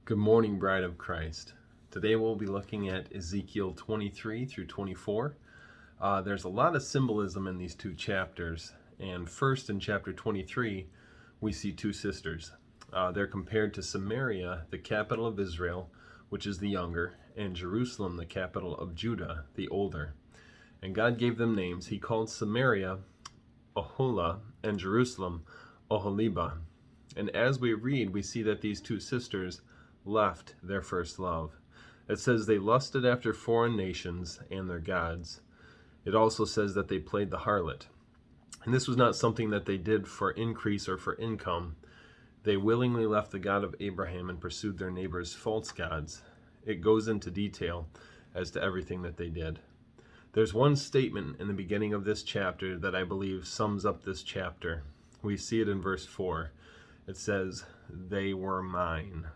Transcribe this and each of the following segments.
Good morning, Bride of Christ. Today we'll be looking at Ezekiel 23 through 24. There's a lot of symbolism in these two chapters, and first in chapter 23 we see two sisters. They're compared to Samaria, the capital of Israel, which is the younger, and Jerusalem, the capital of Judah, the older. And God gave them names. He called Samaria Oholah and Jerusalem Oholibah. And as we read, we see that these two sisters left their first love. It says they lusted after foreign nations and their gods. It also says that they played the harlot. And this was not something that they did for increase or for income. They willingly left the God of Abraham and pursued their neighbors' false gods. It goes into detail as to everything that they did. There's one statement in the beginning of this chapter that I believe sums up this chapter. We see it in verse 4. It says, "They were mine."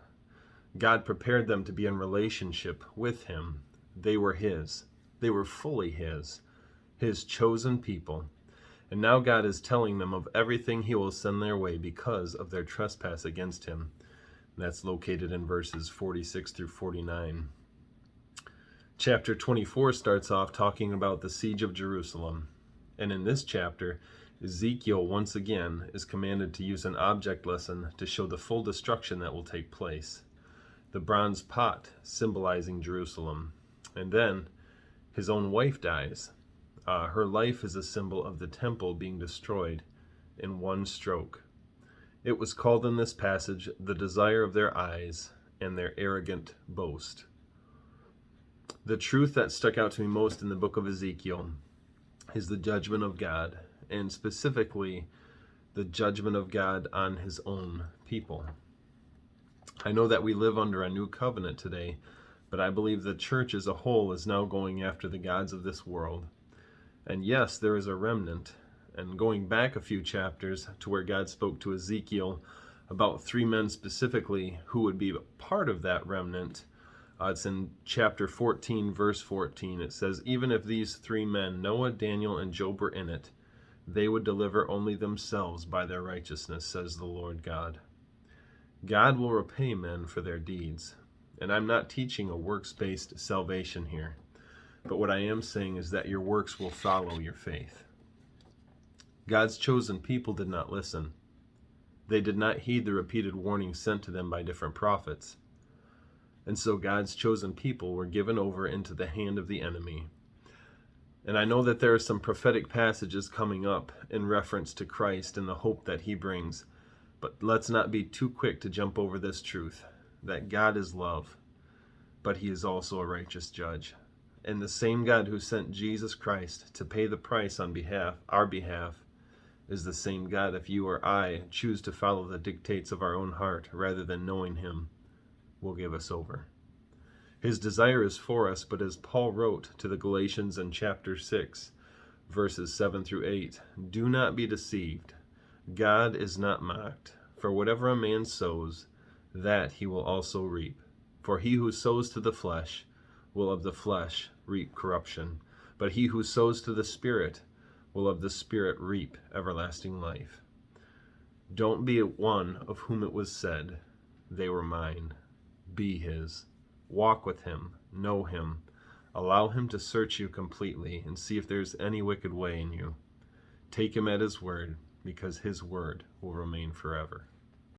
God prepared them to be in relationship with him. They were his. They were fully his chosen people. And now God is telling them of everything he will send their way because of their trespass against him. And that's located in verses 46 through 49. Chapter 24 starts off talking about the siege of Jerusalem. And in this chapter, Ezekiel once again is commanded to use an object lesson to show the full destruction that will take place. The bronze pot symbolizing Jerusalem. And then his own wife dies. Her life is a symbol of the temple being destroyed in one stroke. It was called in this passage the desire of their eyes and their arrogant boast. The truth that stuck out to me most in the book of Ezekiel is the judgment of God, and specifically the judgment of God on his own people. I know that we live under a new covenant today, but I believe the church as a whole is now going after the gods of this world. And yes, there is a remnant. And going back a few chapters to where God spoke to Ezekiel about three men specifically who would be part of that remnant, it's in chapter 14, verse 14. It says, "Even if these three men, Noah, Daniel, and Job, were in it, they would deliver only themselves by their righteousness, says the Lord God." God will repay men for their deeds. And I'm not teaching a works-based salvation here. But what I am saying is that your works will follow your faith. God's chosen people did not listen. They did not heed the repeated warnings sent to them by different prophets. And so God's chosen people were given over into the hand of the enemy. And I know that there are some prophetic passages coming up in reference to Christ and the hope that he brings. But let's not be too quick to jump over this truth, that God is love, but he is also a righteous judge. And the same God who sent Jesus Christ to pay the price on our behalf, is the same God if you or I choose to follow the dictates of our own heart rather than knowing him, will give us over. His desire is for us, but as Paul wrote to the Galatians in chapter 6, verses 7 through 8, "Do not be deceived. God is not mocked. For whatever a man sows, that he will also reap. For he who sows to the flesh will of the flesh reap corruption. But he who sows to the Spirit will of the Spirit reap everlasting life." Don't be one of whom it was said, "They were mine." Be his. Walk with him. Know him. Allow him to search you completely and see if there's any wicked way in you. Take him at his word, because his word will remain forever.